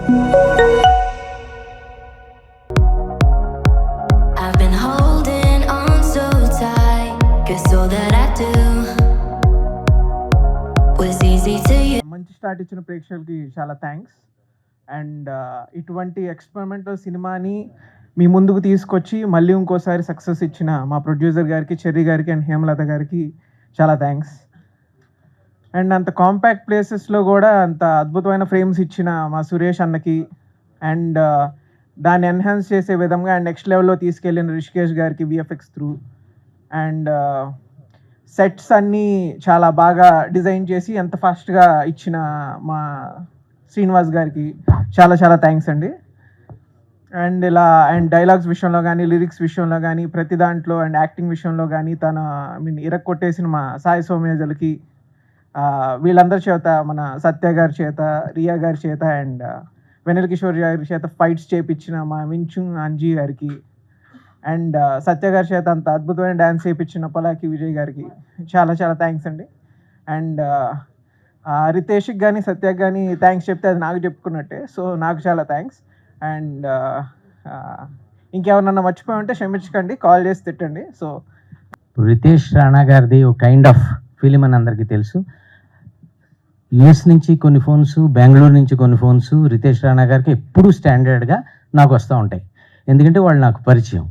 I've been holding on so tight, 'cause all that I do was easy to you. మంచి start ఇచ్చిన ప్రేక్షకులకి చాలా thanks. And ఇటువంటి experimental సినిమాని మీ ముందుకు తీసుకొచ్చి మళ్ళీ ఇంకోసారి సక్సెస్ ఇచ్చిన మా ప్రొడ్యూసర్ గారికి, చెర్రీ గారికి అండ్ హేమలత గారికి చాలా థ్యాంక్స్. అండ్ అంత కాంపాక్ట్ ప్లేసెస్లో కూడా అంత అద్భుతమైన ఫ్రేమ్స్ ఇచ్చిన మా సురేష్ అన్నకి, అండ్ దాన్ని ఎన్హాన్స్ చేసే విధంగా అండ్ నెక్స్ట్ లెవెల్లో తీసుకెళ్ళిన రిషికేష్ గారికి విఎఫ్ఎక్స్ త్రూ, అండ్ సెట్స్ అన్నీ చాలా బాగా డిజైన్ చేసి ఎంత ఫాస్ట్గా ఇచ్చిన మా శ్రీనివాస్ గారికి చాలా చాలా థ్యాంక్స్ అండి. అండ్ అండ్ డైలాగ్స్ విషయంలో కానీ, లిరిక్స్ విషయంలో కానీ, ప్రతి దాంట్లో అండ్ యాక్టింగ్ విషయంలో కానీ ఇరక్కొట్టేసిన మా సాయి సౌమ్యజలకి, వీళ్ళందరి చేత, మన సత్య గారి చేత, రియా గారి చేత అండ్ వెన్నెల కిషోర్ గారి చేత ఫైట్స్ చేయించిన మా మించు అంజీ గారికి, అండ్ సత్య గారి చేత అంత అద్భుతమైన డ్యాన్స్ చేయించిన పలాకి విజయ్ గారికి చాలా చాలా థ్యాంక్స్ అండి. అండ్ రితేష్కి కానీ, సత్యకి కానీ థ్యాంక్స్ చెప్తే అది నాకు చెప్పుకున్నట్టే. సో నాకు చాలా థ్యాంక్స్. అండ్ ఇంకెవరన్నా మర్చిపోయి ఉంటే క్షమించకండి, కాల్ చేసి తిట్టండి. సో రితేష్ రాణా గారిది ఒక కైండ్ ఆఫ్ ఫిలిం అని అందరికీ తెలుసు. యూఎస్ నుంచి కొన్ని ఫోన్స్, బెంగళూరు నుంచి కొన్ని ఫోన్స్ రితేష్ రాణా గారికి ఎప్పుడూ స్టాండర్డ్గా నాకు వస్తూ ఉంటాయి. ఎందుకంటే వాళ్ళు నాకు పరిచయం.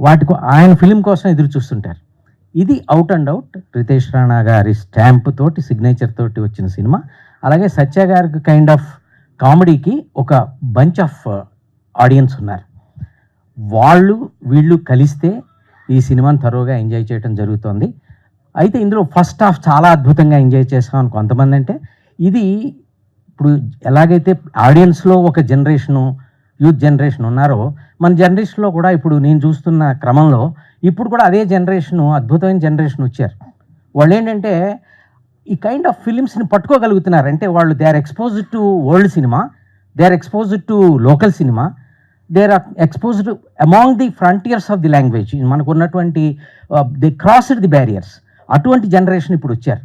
వాటికి ఆయన ఫిలిం కోసం ఎదురు చూస్తుంటారు. ఇది out and out Ritesh Rana గారి స్టాంప్ తోటి, సిగ్నేచర్ తోటి వచ్చిన సినిమా. అలాగే సత్య గారికి కైండ్ ఆఫ్ కామెడీకి ఒక బంచ్ ఆఫ్ ఆడియన్స్ ఉన్నారు. వాళ్ళు వీళ్ళు కలిస్తే ఈ సినిమాని థరోగా ఎంజాయ్ చేయడం జరుగుతుంది. అయితే ఇందులో ఫస్ట్ హాఫ్ చాలా అద్భుతంగా ఎంజాయ్ చేస్తామని కొంతమంది అంటే, ఇది ఇప్పుడు ఎలాగైతే ఆడియన్స్లో ఒక జనరేషను, యూత్ జనరేషన్ ఉన్నారో, మన జనరేషన్లో కూడా ఇప్పుడు నేను చూస్తున్న క్రమంలో ఇప్పుడు కూడా అదే జనరేషను, అద్భుతమైన జనరేషన్ వచ్చారు. వాళ్ళు ఏంటంటే ఈ కైండ్ ఆఫ్ ఫిలిమ్స్ని పట్టుకోగలుగుతున్నారు. అంటే వాళ్ళు they are exposed to world cinema, they are exposed to local cinema, they are exposed among the frontiers of the language. మనకు ఉన్నటువంటి దే క్రాస్డ్ ది బ్యారియర్స్. అటువంటి జనరేషన్ ఇప్పుడు వచ్చారు.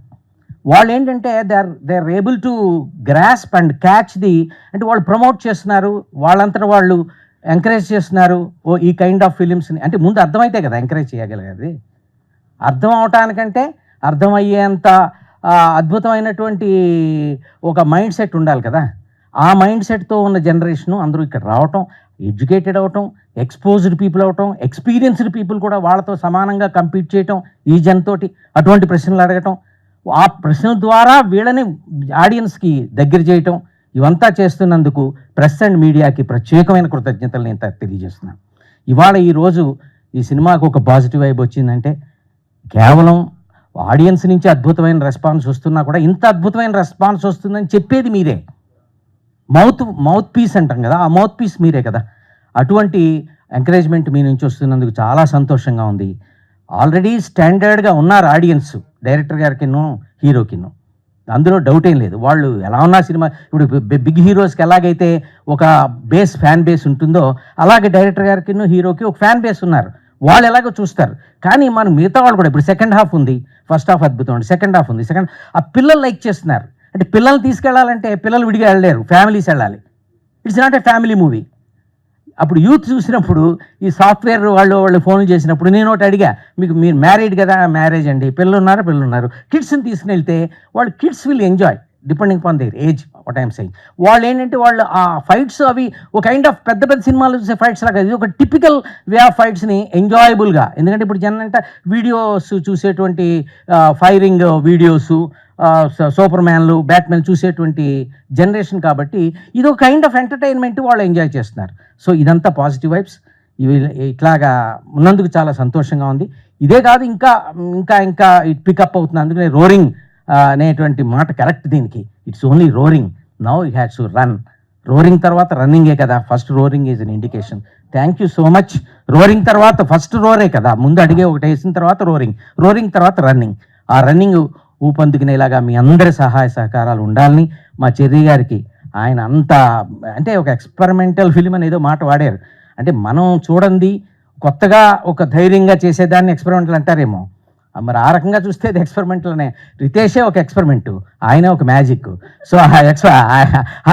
వాళ్ళు ఏంటంటే they are able to grasp and catch the, అంటే వాళ్ళు promote చేస్తున్నారు, వాళ్ళంతటా వాళ్ళు ఎంకరేజ్ చేస్తున్నారు ఈ కైండ్ ఆఫ్ ఫిలిమ్స్ని. అంటే ముందు అర్థమైతే కదా ఎంకరేజ్ చేయగలిగేది. అర్థం అవటానికంటే అర్థమయ్యేంత అద్భుతమైనటువంటి ఒక మైండ్ సెట్ ఉండాలి కదా. ఆ మైండ్ సెట్తో ఉన్న జనరేషను అందరూ ఇక్కడ రావటం, ఎడ్యుకేటెడ్ అవటం, ఎక్స్పోజ్డ్ పీపుల్ అవటం, ఎక్స్పీరియన్స్డ్ పీపుల్ కూడా వాళ్ళతో సమానంగా కంపీట్ చేయటం, ఈ జనతోటి అటువంటి ప్రశ్నలు అడగటం, ఆ ప్రశ్నల ద్వారా వీళ్ళని ఆడియన్స్కి దగ్గర చేయటం, ఇవంతా చేస్తున్నందుకు ప్రెస్ అండ్ మీడియాకి ప్రత్యేకమైన కృతజ్ఞతలు నేను తెలియజేస్తున్నాను. ఇవాళ ఈరోజు ఈ సినిమాకు ఒక పాజిటివ్ వైబ్ వచ్చిందంటే కేవలం ఆడియన్స్ నుంచి అద్భుతమైన రెస్పాన్స్ వస్తున్నా కూడా, ఇంత అద్భుతమైన రెస్పాన్స్ వస్తుందని చెప్పేది మీరే. మౌత్ పీస్ అంటాం కదా, ఆ మౌత్ పీస్ మీరే కదా. అటువంటి ఎంకరేజ్మెంట్ మీ నుంచి వస్తున్నందుకు చాలా సంతోషంగా ఉంది. ఆల్రెడీ స్టాండర్డ్గా ఉన్నారు ఆడియన్స్, డైరెక్టర్ గారికిన్నో హీరోకిన్నో, అందులో డౌట్ ఏం లేదు. వాళ్ళు ఎలా ఉన్నా సినిమా, ఇప్పుడు బిగ్ హీరోస్కి ఎలాగైతే ఒక ఫ్యాన్ బేస్ ఉంటుందో, అలాగే డైరెక్టర్ గారికిన్నో హీరోకి ఒక ఫ్యాన్ బేస్ ఉన్నారు. వాళ్ళు ఎలాగో చూస్తారు. కానీ మనం మిగతా వాళ్ళు కూడా, ఇప్పుడు సెకండ్ హాఫ్ ఉంది, ఫస్ట్ హాఫ్ అద్భుతం అండి, సెకండ్ హాఫ్ ఉంది, ఆ పిల్లలు లైక్ చేస్తున్నారు. అంటే పిల్లల్ని తీసుకెళ్ళాలంటే పిల్లలు విడిగా వెళ్ళలేరు, ఫ్యామిలీస్ వెళ్ళాలి. It's not a family movie. అప్పుడు యూత్ చూసినప్పుడు, ఈ సాఫ్ట్వేర్ వాళ్ళు ఫోన్లు చేసినప్పుడు నేను ఒకటి అడిగా, మీరు మ్యారీడ్ కదా, మ్యారేజ్ అండి, పిల్లలు ఉన్నారు, కిడ్స్ని తీసుకుని వెళ్తే వాళ్ళు kids will enjoy depending on their age. What I'm saying, వాళ్ళు ఏంటంటే వాళ్ళు ఆ ఫైట్స్ అవి ఒక కైండ్ ఆఫ్ పెద్ద పెద్ద సినిమాలు చూసే ఫైట్స్ లాగా, ఇది ఒక టిపికల్ వే ఆఫ్ ఫైట్స్ని ఎంజాయబుల్గా. ఎందుకంటే ఇప్పుడు జనం అంటే వీడియోస్ చూసేటువంటి ఫైరింగ్ వీడియోసు, సూపర్ మ్యాన్లు, బ్యాట్మెన్ చూసేటువంటి జనరేషన్ కాబట్టి ఇది ఒక కైండ్ ఆఫ్ ఎంటర్టైన్మెంట్ వాళ్ళు ఎంజాయ్ చేస్తున్నారు. సో ఇదంతా పాజిటివ్ వైబ్స్. ఇవి ఇట్లాగా ఉన్నందుకు చాలా సంతోషంగా ఉంది. ఇదే కాదు, ఇంకా ఇంకా ఇంకా ఇట్ పికప్ అవుతుంది. అందుకనే రోరింగ్ అనేటువంటి మాట కరెక్ట్ దీనికి. It's only roaring, now it has to run. Roaring తర్వాత రన్నింగే కదా, first roaring is an indication. Thank you so much. Roaring తర్వాత ఫస్ట్ రోరే కదా, ముందు అడిగే ఒకటి వేసిన తర్వాత రోరింగ్ తర్వాత రన్నింగ్. ఆ రన్నింగ్ ఊపందుకునేలాగా మీ అందరి సహాయ సహకారాలు ఉండాలని మా చెర్రీ గారికి, ఆయన అంత అంటే ఒక ఎక్స్పెరిమెంటల్ ఫిలిం అని ఏదో మాట వాడారు. అంటే మనం చూడండి, కొత్తగా ఒక ధైర్యంగా చేసేదాన్ని ఎక్స్పెరిమెంటల్ అంటారేమో. మరి ఆ రకంగా చూస్తే అది ఎక్స్పెరిమెంట్లోనే. రితేషే ఒక ఎక్స్పెరిమెంటు, ఆయనే ఒక మ్యాజిక్. సో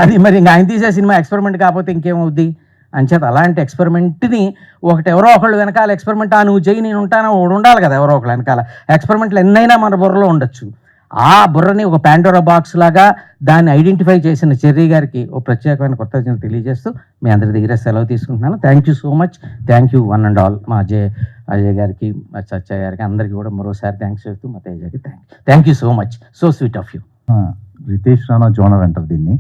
అది మరి ఇంకా ఆయన తీసే సినిమా ఎక్స్పెరిమెంట్ కాకపోతే ఇంకేమవుద్ది? అంచేత అలాంటి ఎక్స్పెరిమెంట్ని ఒకటి ఎవరో ఒకళ్ళు వెనకాల ఎక్స్పెరిమెంట్ నువ్వు చెయ్యి నేను ఉంటాను ఒకడు ఉండాలి కదా, ఎవరో ఒకళ్ళు వెనకాల. ఎక్స్పెరిమెంట్లు ఎన్నైనా మన బుర్రలో ఉండొచ్చు. ఆ బుర్రని ఒక పాండోరా బాక్స్ లాగా దాన్ని ఐడెంటిఫై చేసిన చెర్రీ గారికి ఒక ప్రత్యేకమైన కృతజ్ఞతలు తెలియజేస్తూ మీ అందరి దగ్గర సెలవు తీసుకుంటున్నాను. Thank you so much. Thank you one and all. మా అజయ్ గారికి, మా సత్య గారికి, అందరికీ కూడా మరోసారి థ్యాంక్స్ చెప్తూ మా తేజకి thank you so much. So sweet of you. Ritesh Rana genre అంటారు దీన్ని.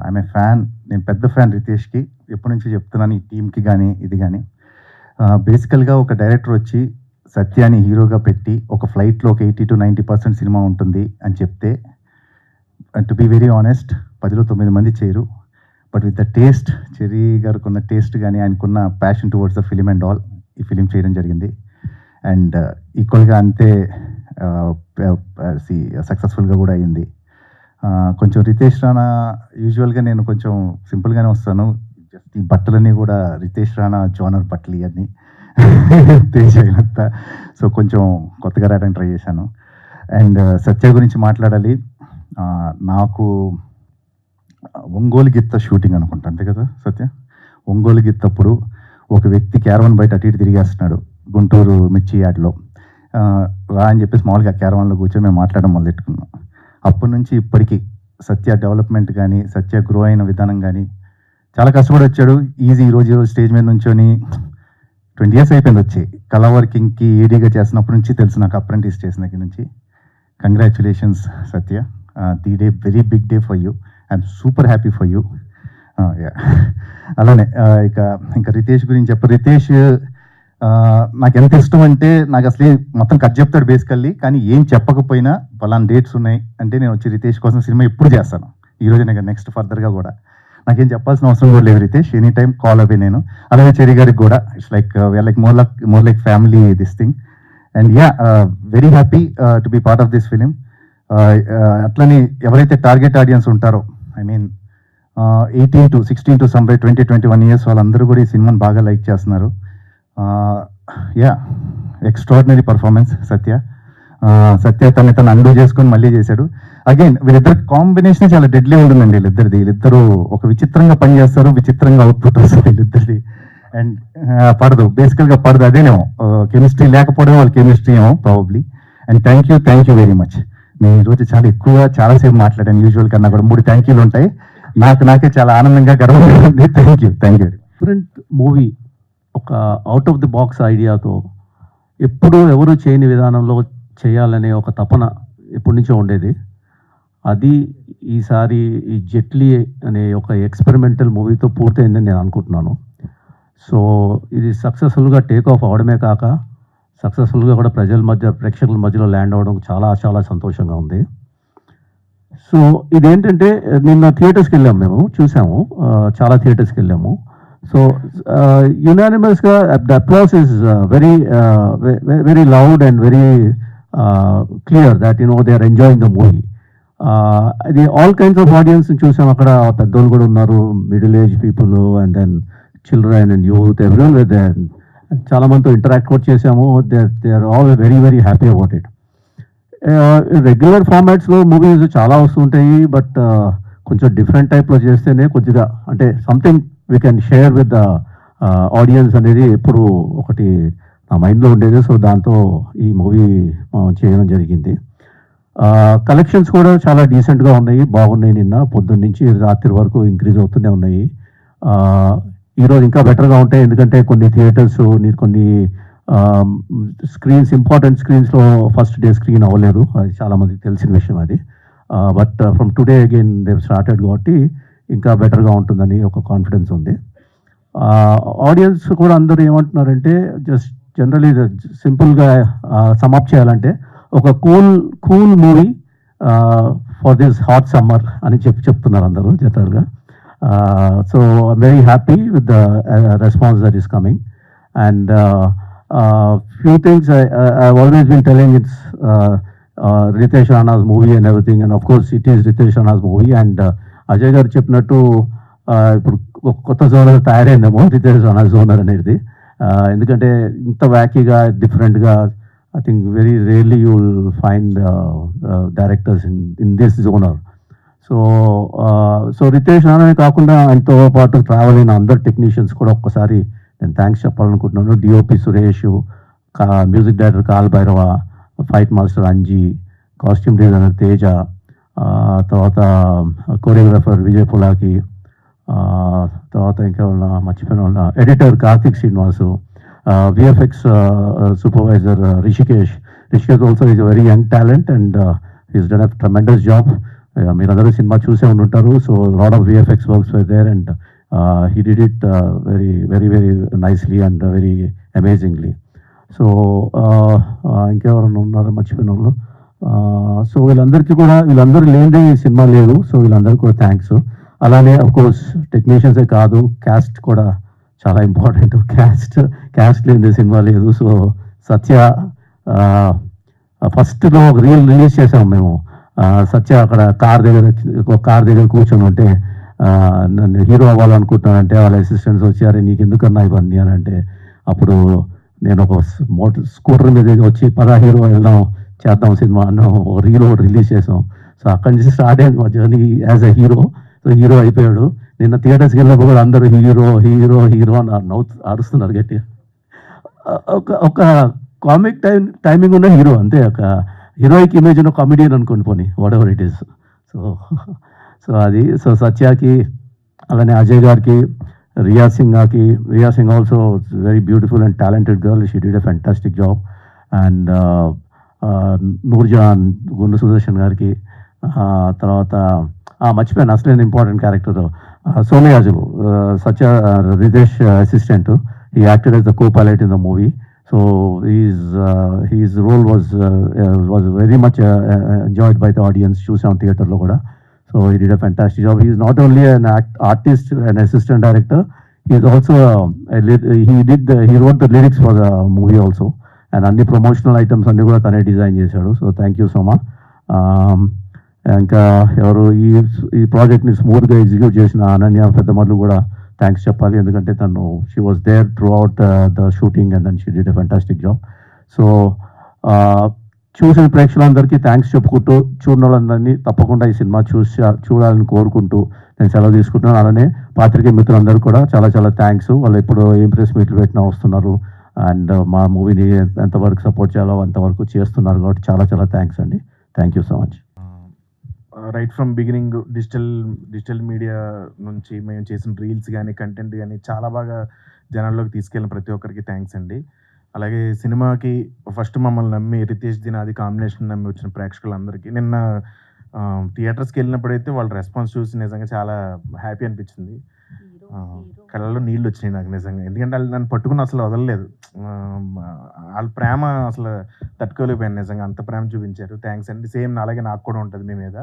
I'm a fan. నేను పెద్ద ఫ్యాన్ రితేష్కి. ఎప్పటి నుంచి చెప్తున్నాను ఈ టీంకి కానీ ఇది కానీ. బేసికల్గా ఒక డైరెక్టర్ వచ్చి సత్యాన్ని హీరోగా పెట్టి ఒక ఫ్లైట్లో ఒక 80 to 90% సినిమా ఉంటుంది అని చెప్తే, టు బీ వెరీ ఆనెస్ట్ 10లో 9 మంది చేయరు. But with the taste, cherry గారికి ఉన్న టేస్ట్ కానీ ఆయనకున్న passion towards the film and all ఈ ఫిలిం చేయడం జరిగింది. అండ్ ఈక్వల్గా అంతే సక్సెస్ఫుల్గా కూడా అయింది. కొంచెం రితేష్ రాణా యూజువల్గా నేను కొంచెం సింపుల్గానే వస్తాను. జస్ట్ ఈ బట్టలన్నీ కూడా రితేష్ రాణా జోనర్ బట్టలు ఇవన్నీ తేజ్ అయినంత. సో కొంచెం కొత్తగా రావడానికి ట్రై చేశాను. అండ్ సత్య గురించి మాట్లాడాలి. నాకు ఒంగోలు గిత్త షూటింగ్ అనుకుంటా, అంతే కదా సత్య? ఒంగోలు గిత్తప్పుడు ఒక వ్యక్తి క్యారవాన్ బయట అటు ఇటు తిరిగేస్తున్నాడు గుంటూరు మిర్చి యార్డ్లో. రా అని చెప్పేసి మామూలుగా క్యారవాన్లో కూర్చొని మేము మాట్లాడడం మొదలెట్టుకున్నాం. అప్పటి నుంచి ఇప్పటికీ సత్య డెవలప్మెంట్ కానీ, సత్య గ్రో అయిన విధానం కానీ చాలా కష్టపడి వచ్చాడు. ఈరోజు స్టేజ్ మీద నుంచొని 20 years అయిపోయింది వచ్చి. కళా వర్కింగ్కి ఏడీగా చేసినప్పటి నుంచి తెలుసు నాకు, అప్రెంటిస్ చేసిన దగ్గర నుంచి. Congratulations Satya. The day very big day for you. I'm super happy for you. అలానే ఇంకా రితేష్ గురించి రితేష్ నాకు ఎంత ఇష్టం అంటే, నాకు అసలు మొత్తం కట్ చెప్తాడు బేసికల్లీ, కానీ ఏం చెప్పకపోయినా పలానా డేట్స్ ఉన్నాయి అంటే నేను వచ్చి రితేష్ కోసం సినిమా ఎప్పుడు చేస్తాను. ఈరోజు నెక్స్ట్ ఫర్దర్గా కూడా నాకేం చెప్పాల్సిన అవసరం కూడా లేదు. Ritesh anytime call away నేను. అలాగే చెర్రీ గారికి కూడా it's like we're like more like family this thing. And very happy to be part of this film. అట్లని ఎవరైతే టార్గెట్ ఆడియన్స్ ఉంటారో, I mean 18 to 16 to 20-21 years వాళ్ళందరూ కూడా ఈ సినిమాని బాగా లైక్ చేస్తున్నారు. ఎక్స్ట్రాడినరీ పర్ఫార్మెన్స్ సత్య తను అండూ చేసుకొని మళ్ళీ చేశాడు. అగైన్ వీళ్ళిద్దరు కాంబినేషన్ చాలా డెడ్లీ ఉంటుందండి. వీళ్ళిద్దరూ ఒక విచిత్రంగా పనిచేస్తారు, విచిత్రంగా అవుట్పుట్ వస్తుంది వీళ్ళిద్దరిది. అండ్ బేసికల్గా పడదు. అదేనేమో కెమిస్ట్రీ లేకపోవడం వాళ్ళ కెమిస్ట్రీ ఏమో probably. And thank you very much. నేను ఈరోజు చాలాసేపు మాట్లాడాను. యూజువల్ కన్నా కూడా 3 థ్యాంక్ యూలు ఉంటాయి. నాకే చాలా ఆనందంగా గర్వంగా ఉంది. Thank you. డిఫరెంట్ మూవీ, ఒక అవుట్ ఆఫ్ ది బాక్స్ ఐడియాతో ఎప్పుడూ ఎవరు చేయని విధానంలో చేయాలనే ఒక తపన ఎప్పటి నుంచో ఉండేది. అది ఈసారి ఈ జెట్లీ అనే ఒక ఎక్స్పెరిమెంటల్ మూవీతో పూర్తయిందని నేను అనుకుంటున్నాను. సో ఇది సక్సెస్ఫుల్గా టేక్ ఆఫ్ అవడమే కాక సక్సెస్ఫుల్గా కూడా ప్రేక్షకుల మధ్యలో ల్యాండ్ అవ్వడం చాలా చాలా సంతోషంగా ఉంది. సో ఇదేంటంటే నిన్న థియేటర్స్కి వెళ్ళాము, మేము చూసాము, చాలా థియేటర్స్కి వెళ్ళాము. సో యునానిమస్గా the applause is very loud and very clear that they are enjoying the movie. అది ఆల్ కైండ్స్ ఆఫ్ ఆడియన్స్ చూసాం. అక్కడ పెద్దోళ్ళు కూడా ఉన్నారు, middle age people and then children and youth, everyone with there. చాలా మందితో ఇంటరాక్ట్ కూడా చేసాము. They are all very very happy about it. Regular ఫార్మాట్స్లో మూవీస్ చాలా వస్తుంటాయి, బట్ కొంచెం డిఫరెంట్ టైప్లో చేస్తేనే కొద్దిగా అంటే something we can share with the audience అనేది ఎప్పుడు ఒకటి నా మైండ్లో ఉండేది. సో దాంతో ఈ మూవీ చేయడం జరిగింది. కలెక్షన్స్ కూడా చాలా డీసెంట్గా ఉన్నాయి, బాగున్నాయి. నిన్న పొద్దున్న నుంచి రాత్రి వరకు ఇంక్రీజ్ అవుతూనే ఉన్నాయి. ఈరోజు ఇంకా బెటర్గా ఉంటాయి, ఎందుకంటే కొన్ని థియేటర్స్ కొన్ని స్క్రీన్స్, ఇంపార్టెంట్ స్క్రీన్స్లో ఫస్ట్ డే స్క్రీన్ అవ్వలేదు. అది చాలామందికి తెలిసిన విషయం అది. But from today again they started కాబట్టి ఇంకా బెటర్గా ఉంటుందని ఒక కాన్ఫిడెన్స్ ఉంది. ఆడియన్స్ కూడా అందరూ ఏమంటున్నారంటే, జస్ట్ జనరలీ సింపుల్గా సమ్అప్ చేయాలంటే ఒక cool movie for this hot summer అని చెప్తున్నారు అందరూ జనరల్గా. So I'm very happy with the response that is coming. And few things I've always been telling, it's Ritesh Rana's movie and everything, and of course it is Ritesh Rana's movie. And Ajay garu cheppinattu ఇప్పుడు కొత్త genre తయారైందేమో Riteish రానా genre అనేది. ఎందుకంటే ఇంత వ్యాకీగా డిఫరెంట్గా I think very rarely you will find directors in this genre. So రితేష్ రాణానే కాకుండా ఆయనతో పాటు ట్రావెల్ అయిన అందరు టెక్నీషియన్స్ కూడా ఒక్కసారి నేను థ్యాంక్స్ చెప్పాలనుకుంటున్నాను. DOP Suresh, music director Kaal Bhairava, fight master Anji, costume designer Teja, తర్వాత కోరియోగ్రాఫర్ విజయ్ పులాకి, తర్వాత ఇంకా మర్చిపోయిన వాళ్ళ editor Karthik Srinivas, VFX supervisor Rishikesh also is a very young talent and is done a tremendous job. మీరందరూ సినిమా చూసే ఉంటుంటారు. So lot of VFX works were there and he did it very very very nicely and very amazingly. So ఇంకెవరన్నా ఉన్నారో మర్చిపోయిన వాళ్ళు. So వీళ్ళందరూ లేనిదే ఈ సినిమా లేదు. సో వీళ్ళందరికీ కూడా థ్యాంక్స్. అలానే అఫ్కోర్స్ టెక్నీషియన్సే కాదు, క్యాస్ట్ కూడా చాలా ఇంపార్టెంట్. క్యాస్ట్ లేనిదే సినిమా లేదు. సో సత్య ఫస్ట్లో ఒక రీల్ రిలీజ్ చేసాము మేము. సత్య అక్కడ కార్ దగ్గర కూర్చొని ఉంటే నన్ను హీరో అవ్వాలనుకుంటున్నానంటే వాళ్ళ అసిస్టెంట్స్ వచ్చి అరే నీకు ఎందుకన్నా ఇవన్నీ అని అంటే అప్పుడు నేను ఒక స్కూటర్ మీద వచ్చి హీరో వెళ్దాం చేద్దాం సినిమా అన్న ఒక రీల్ రిలీజ్ చేసాం. సో అక్కడి నుంచి స్టార్ట్ అయింది మా journey as a hero. So hero అయిపోయాడు. నిన్న థియేటర్స్కి వెళ్ళినప్పుడు కూడా అందరూ హీరో హీరో హీరో అని అరుస్తున్నారు గట్టిగా. ఒక కామిక్ టైమింగ్ ఉన్న హీరో అంతే. ఒక హీరోయిక్ ఇమేజ్ ఉన్న కామెడియన్ అనుకోండి పోనీ whatever it is. So సత్యాకి, అలానే అజయ్ గారికి, Riya Singh also very beautiful and talented girl. She did a fantastic job. And Noorjahan, Gundu Sudarshan గారికి, తర్వాత మర్చిపోయాను అసలైన important character Somayajulu, Satya Ritesh assistant. He acted as the co pilot in the movie. So his role was very much enjoyed by the audience. Chusam theatre lo kuda. So he did a fantastic job. He is not only an artist, an assistant director. He is also he wrote the lyrics for the movie also. And అన్ని promotional items అన్ని కూడా తనే design చేశాడు. So thank you so much. ఇంకా ఎవరు ఈ ప్రాజెక్ట్ని స్మూత్గా ఎగ్జిక్యూట్ చేసిన అనన్య పెద్దమల్లు కూడా థ్యాంక్స్ చెప్పాలి. ఎందుకంటే తను she was there throughout the shooting and then she did a fantastic job. So చూసిన ప్రేక్షకులందరికీ థ్యాంక్స్ చెప్పుకుంటూ చూడని వాళ్ళందరినీ తప్పకుండా ఈ సినిమా చూడాలని కోరుకుంటూ నేను సెలవు తీసుకుంటున్నాను. అలానే పాత్రికేయ మిత్రులందరూ కూడా చాలా చాలా థ్యాంక్స్. వాళ్ళు ఇప్పుడు ఏం ప్రెస్ మీట్లు పెట్టినా వస్తున్నారు అండ్ మా మూవీని ఎంతవరకు సపోర్ట్ చేయాలో అంతవరకు చేస్తున్నారు కాబట్టి చాలా చాలా థ్యాంక్స్ అండి. Thank you so much. Right from beginning digital media నుంచి మేము చేసిన రీల్స్ కానీ కంటెంట్ కానీ చాలా బాగా జనాల్లోకి తీసుకెళ్ళిన ప్రతి ఒక్కరికి థ్యాంక్స్ అండి. అలాగే సినిమాకి ఫస్ట్ మమ్మల్ని నమ్మి రితేష్ దినాది కాంబినేషన్ నమ్మి వచ్చిన ప్రేక్షకులందరికీ నిన్న థియేటర్స్కి వెళ్ళినప్పుడైతే వాళ్ళ రెస్పాన్స్ చూసి నిజంగా చాలా హ్యాపీ అనిపించింది. కళ్ళలో నీళ్ళు వచ్చినాయి నాకు నిజంగా. ఎందుకంటే వాళ్ళు నన్ను పట్టుకుని అసలు వదలలేదు. వాళ్ళ ప్రేమ అసలు తట్టుకోలేకపోయాను నిజంగా. అంత ప్రేమ చూపించారు. థ్యాంక్స్ అండి. సేమ్ అలాగే నాకు కూడా ఉంటుంది మీ మీద.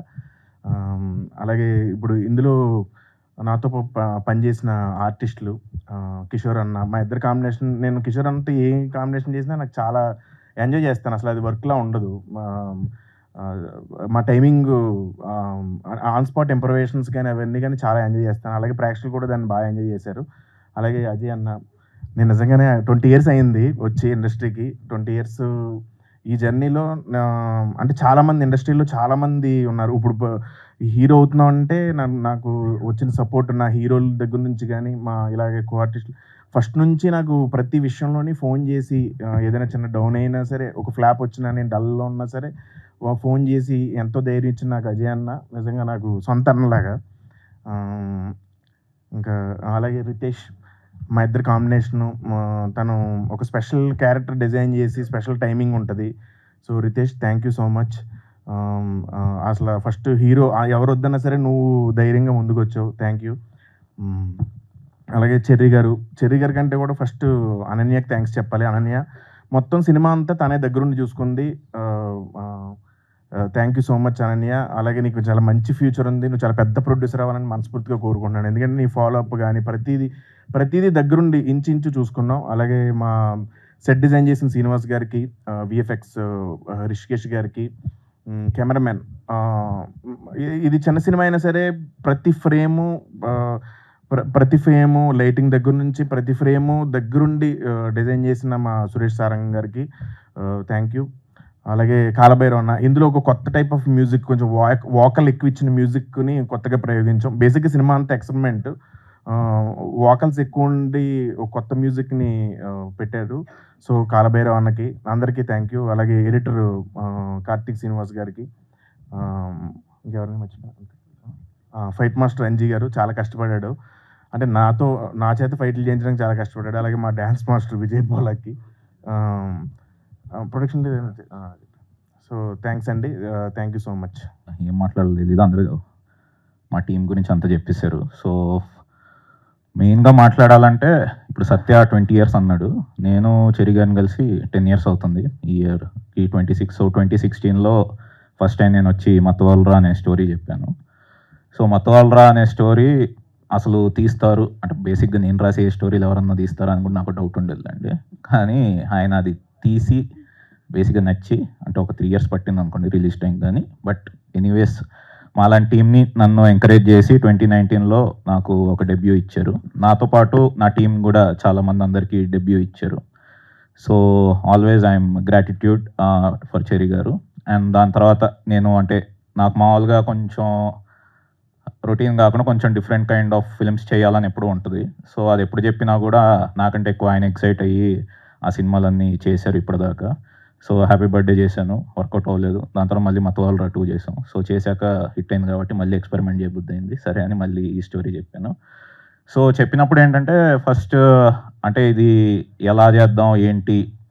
అలాగే ఇప్పుడు ఇందులో నాతో పనిచేసిన ఆర్టిస్టులు కిషోర్ అన్న, మా ఇద్దరు కాంబినేషన్, నేను కిషోర్ అన్నతో ఏ కాంబినేషన్ చేసినా నాకు చాలా ఎంజాయ్ చేస్తాను. అసలు అది వర్క్లా ఉండదు. మా టైమింగ్ ఆన్ స్పాట్ ఇంప్రవేషన్స్ కానీ అవన్నీ కానీ చాలా ఎంజాయ్ చేస్తాను. అలాగే ప్రేక్షకులు కూడా దాన్ని బాగా ఎంజాయ్ చేశారు. అలాగే అజయ్ అన్న, నేను నిజంగానే 20 years అయింది వచ్చి ఇండస్ట్రీకి. 20 years ఈ జర్నీలో అంటే చాలామంది ఇండస్ట్రీలో చాలామంది ఉన్నారు. ఇప్పుడు హీరో అవుతున్నాం అంటే నాకు వచ్చిన సపోర్ట్ నా హీరోల దగ్గర నుంచి కానీ మా ఇలాగే కో ఆర్టిస్టులు ఫస్ట్ నుంచి నాకు ప్రతి విషయంలోని ఫోన్ చేసి ఏదైనా చిన్న డౌన్ అయినా సరే, ఒక ఫ్లాప్ వచ్చినా, నేను డల్లో ఉన్నా సరే ఫోన్ చేసి ఎంతో ధైర్యం ఇచ్చిన నాకు అజయ్ అన్న నిజంగా నాకు సొంత అన్నలాగా. ఇంకా అలాగే రితేష్, మా ఇద్దరు కాంబినేషను, తను ఒక స్పెషల్ క్యారెక్టర్ డిజైన్ చేసి స్పెషల్ టైమింగ్ ఉంటుంది. So Ritesh thank you so much. అసలు ఫస్ట్ హీరో ఎవరు వద్దన్నా సరే నువ్వు ధైర్యంగా ముందుకు వచ్చావు. Thank you. అలాగే చెర్రీ గారి కంటే కూడా ఫస్ట్ అనన్యకి థ్యాంక్స్ చెప్పాలి. అనన్య మొత్తం సినిమా అంతా తనే దగ్గరుండి చూసుకుంది. Thank you so much Ananya. అలాగే నీకు చాలా మంచి ఫ్యూచర్ ఉంది. నువ్వు చాలా పెద్ద ప్రొడ్యూసర్ అవ్వాలని మనస్ఫూర్తిగా కోరుకుంటున్నాను. ఎందుకంటే నీ ఫాలోఅప్ కానీ ప్రతిదీ దగ్గరుండి ఇంచు చూసుకున్నావు. అలాగే మా సెట్ డిజైన్ చేసిన శ్రీనివాస్ గారికి, విఎఫ్ఎక్స్ రిషికేష్ గారికి, కెమెరామెన్, ఇది చిన్న సినిమా అయినా సరే ప్రతి ఫ్రేము ప్రతి ఫ్రేము లైటింగ్ దగ్గర నుంచి ప్రతి ఫ్రేము దగ్గరుండి డిజైన్ చేసిన మా సురేష్ సారంగ్ గారికి థ్యాంక్ యూ. అలాగే కాలభైరవ అన్న, ఇందులో ఒక కొత్త టైప్ ఆఫ్ మ్యూజిక్, కొంచెం వాకల్ ఎక్కువ ఇచ్చిన మ్యూజిక్ని కొత్తగా ప్రయోగించాం. బేసిక్గా సినిమా అంతా ఎక్స్పెరిమెంట్, వాకల్స్ ఎక్కువ ఉండి ఒక కొత్త మ్యూజిక్ని పెట్టారు. సో కాలభైరవ అన్నకి అందరికీ థ్యాంక్ యూ. అలాగే ఎడిటర్ కార్తీక్ శ్రీనివాస్ గారికి, ఇంకెవరిని మర్చిపోయారు, ఫైట్ మాస్టర్ అంజీ గారు చాలా కష్టపడ్డాడు, అంటే నా చేత ఫైట్లు చేయించడానికి చాలా కష్టపడ్డాడు. అలాగే మా dance master Vijay Polaki, production. So thanks అండి, థ్యాంక్ యూ సో మచ్. ఏం మాట్లాడలేదు, అందరూ మా టీం గురించి అంతా చెప్పేశారు. సో మెయిన్గా మాట్లాడాలంటే ఇప్పుడు సత్య 20 years అన్నాడు, నేను చెరి గారిని కలిసి 10 years అవుతుంది ఈ ఇయర్కి 26. సో 2016లో ఫస్ట్ టైం నేను వచ్చి మతవాళ్ళరా అనే స్టోరీ చెప్పాను. సో మతవాళ్ళరా అనే స్టోరీ అసలు తీస్తారు అంటే బేసిక్గా నేను రాసే స్టోరీలు ఎవరన్నా తీస్తారా అని కూడా నాకు డౌట్ ఉండేదండి. కానీ ఆయన అది తీసి బేసిక్గా నచ్చి, అంటే ఒక 3 years పట్టింది అనుకోండి రిలీజ్ టైం కానీ. బట్ ఎనీవేస్ మాలాంటి టీంని నన్ను ఎంకరేజ్ చేసి 2019లో నాకు ఒక డెబ్యూ ఇచ్చారు. నాతో పాటు నా టీం కూడా చాలామంది అందరికీ డెబ్యూ ఇచ్చారు. So always I'm gratitude for Cherry garu. And దాని తర్వాత నేను అంటే నాకు మామూలుగా కొంచెం రొటీన్ కాకుండా కొంచెం డిఫరెంట్ కైండ్ ఆఫ్ ఫిల్మ్స్ చేయాలని ఎప్పుడు ఉంటుంది. సో అది ఎప్పుడు చెప్పినా కూడా నాకంటే ఎక్కువ ఆయన ఎక్సైట్ అయ్యి ఆ సినిమాలన్నీ చేశారు ఇప్పటిదాకా. సో హ్యాపీ బర్త్డే చేశాను, వర్కౌట్ అవ్వలేదు. దాని తర్వాత మళ్ళీ మతవాళ్ళరా 2 చేసాం. సో చేశాక హిట్ అయింది కాబట్టి మళ్ళీ ఎక్స్పెరిమెంట్ చేయబుద్ధి అయింది, సరే అని మళ్ళీ ఈ స్టోరీ చెప్పాను. సో చెప్పినప్పుడు ఏంటంటే ఫస్ట్ అంటే ఇది ఎలా చేద్దాం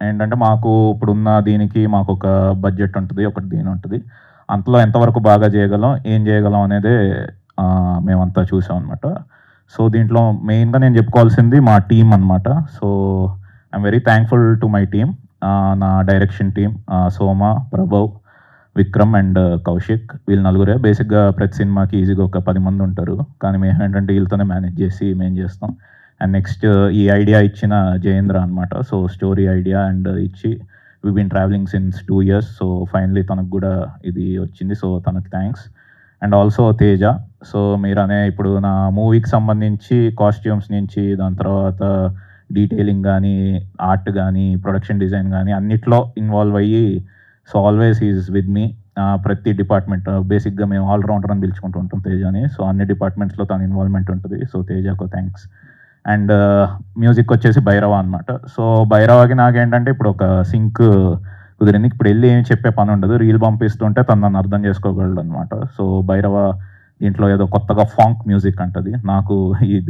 ఏంటంటే మాకు ఇప్పుడున్న దీనికి మాకు ఒక బడ్జెట్ ఉంటుంది, ఒకటి దీని ఉంటుంది, అంతలో ఎంతవరకు బాగా చేయగలం ఏం చేయగలం అనేదే మేమంతా చూసాం అనమాట. సో దీంట్లో మెయిన్గా నేను చెప్పుకోవాల్సింది మా టీం అనమాట. So I'm very thankful to my team, నా direction team Soma, Prabhav, Vikram and Kaushik, వీళ్ళు నలుగురే. బేసిక్గా ప్రతి సినిమాకి ఈజీగా ఒక 10 మంది ఉంటారు, కానీ మేము ఏంటంటే వీళ్ళతోనే మేనేజ్ చేసి మేము చేస్తాం. అండ్ నెక్స్ట్ ఈ ఐడియా ఇచ్చిన జయేంద్ర అనమాట. సో స్టోరీ ఐడియా అండ్ ఇచ్చి we been travelling since 2 years. So finally తనకు కూడా ఇది వచ్చింది, సో తనకు thanks. And also Teja. So మీరనే ఇప్పుడు నా మూవీకి సంబంధించి కాస్ట్యూమ్స్ నుంచి దాని తర్వాత డీటెయిలింగ్ కానీ ఆర్ట్ కానీ ప్రొడక్షన్ డిజైన్ కానీ అన్నిట్లో ఇన్వాల్వ్ అయ్యి, so always is with me. ప్రతి డిపార్ట్మెంట్ బేసిక్గా మేము ఆల్రౌండర్ అని పిలుచుకుంటూ ఉంటాం తేజని. సో అన్ని డిపార్ట్మెంట్స్లో తన ఇన్వాల్వ్మెంట్ ఉంటుంది. సో తేజకు థ్యాంక్స్. అండ్ మ్యూజిక్ వచ్చేసి భైరవ అనమాట. సో భైరవకి నాకేంటంటే ఇప్పుడు ఒక సింక్ కుదిరింది, ఇప్పుడు వెళ్ళి ఏమి చెప్పే పని ఉండదు, రీల్ పంపిస్తుంటే తను నన్ను అర్థం చేసుకోగలడు అనమాట. సో భైరవ దీంట్లో ఏదో కొత్తగా ఫాంక్ మ్యూజిక్ అంటది, నాకు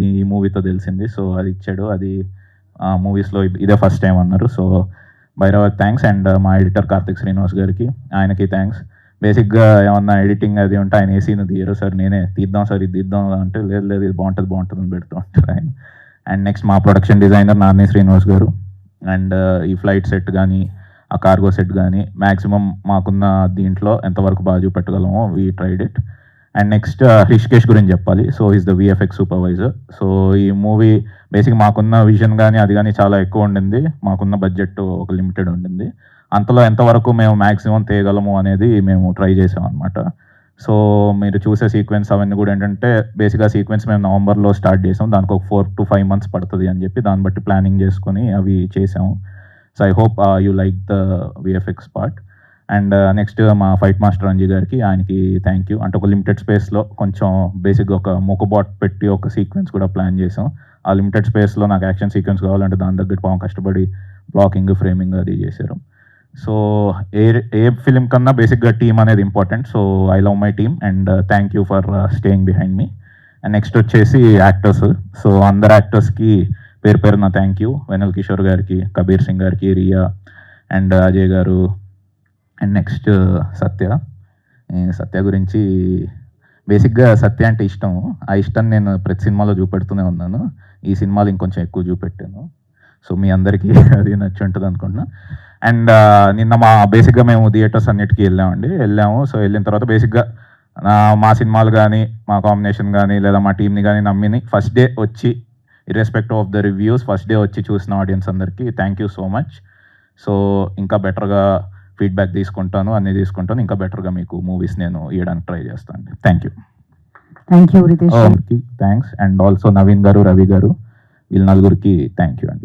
ఈ మూవీతో తెలిసింది. సో అది ఇచ్చాడు, అది మూవీస్లో ఇదే ఫస్ట్ టైం అన్నారు. సో భైరవకి థ్యాంక్స్. అండ్ మా ఎడిటర్ కార్తీక్ శ్రీనివాస్ గారికి, ఆయనకి థ్యాంక్స్. బేసిక్గా ఏమన్నా ఎడిటింగ్ అది ఉంటే ఆయన ఏసీని తీయరు, సార్ నేనే తీద్దాం సార్ ఇది తీద్దాం అంటే లేదు ఇది బాగుంటుంది అని పెడుతూ ఉంటారు ఆయన. అండ్ నెక్స్ట్ మా ప్రొడక్షన్ డిజైనర్ నాని శ్రీనివాస్ గారు. అండ్ ఈ ఫ్లైట్ సెట్ కానీ ఆ కార్గో సెట్ కానీ మ్యాక్సిమం మాకున్న దీంట్లో ఎంతవరకు బాగా చూపెట్టగలమో we tried it. And next Hrishikesh గురించి చెప్పాలి. So is the VFX supervisor. So ఈ మూవీ బేసిక్ మాకున్న విజన్ కానీ అది కానీ చాలా ఎక్కువ ఉండింది, మాకున్న బడ్జెట్ ఒక లిమిటెడ్ ఉండింది, అంతలో ఎంతవరకు మేము మ్యాక్సిమం తేయగలము అనేది మేము ట్రై చేసాం అనమాట. సో మీరు చూసే సీక్వెన్స్ అవన్నీ కూడా ఏంటంటే బేసిక్గా సీక్వెన్స్ మేము నవంబర్లో స్టార్ట్ చేసాం, దానికి ఒక 4 to 5 months పడుతుంది అని చెప్పి దాన్ని బట్టి ప్లానింగ్ చేసుకొని అవి చేసాము. So I hope you like the VFX part. And next మా ఫైట్ మాస్టర్ అంజీ గారికి, ఆయనకి థ్యాంక్ యూ. అంటే ఒక లిమిటెడ్ స్పేస్లో కొంచెం బేసిక్గా ఒక మొక్కబాట్ పెట్టి ఒక సీక్వెన్స్ కూడా ప్లాన్ చేసాం. ఆ లిమిటెడ్ స్పేస్లో నాకు యాక్షన్ సీక్వెన్స్ కావాలంటే దాని దగ్గర పాపం కష్టపడి బ్లాకింగ్ ఫ్రేమింగ్ అది చేశారు. సో ఏ ఫిలిం కన్నా బేసిక్గా టీమ్ అనేది important. So I love my team and thank you for staying behind me. And next వచ్చేసి యాక్టర్స్. సో అందరు యాక్టర్స్కి పేరు నా థ్యాంక్ యూ. వెనల్ కిషోర్ గారికి, కబీర్ సింగ్ గారికి, రియా అండ్ అజయ్ గారు. అండ్ నెక్స్ట్ సత్య గురించి బేసిక్గా సత్య అంటే ఇష్టం. ఆ ఇష్టం నేను ప్రతి సినిమాలో చూపెడుతూనే ఉన్నాను, ఈ సినిమాలో ఇంకొంచెం ఎక్కువ చూపెట్టాను. సో మీ అందరికీ అది నచ్చి ఉంటుంది అనుకుంటున్నా. అండ్ నిన్న బేసిక్గా మేము థియేటర్స్ అన్నిటికీ వెళ్ళాము. సో వెళ్ళిన తర్వాత బేసిక్గా మా సినిమాలు కానీ మా కాంబినేషన్ కానీ లేదా మా టీంని కానీ నమ్మిని ఫస్ట్ డే వచ్చి irrespective of the reviews first day వచ్చి చూసిన ఆడియన్స్ అందరికీ thank you so much. So ఇంకా బెటర్గా ఫీడ్బ్యాక్ తీసుకుంటాను, అన్నీ తీసుకుంటాను, ఇంకా బెటర్గా మీకు మూవీస్ నేను ఇవ్వడానికి ట్రై చేస్తాను. Thank you. Thank you Ritesh. Thanks. And also Naveen గారు, రవి గారు, వీళ్ళ నలుగురికి థ్యాంక్ యూ అండి.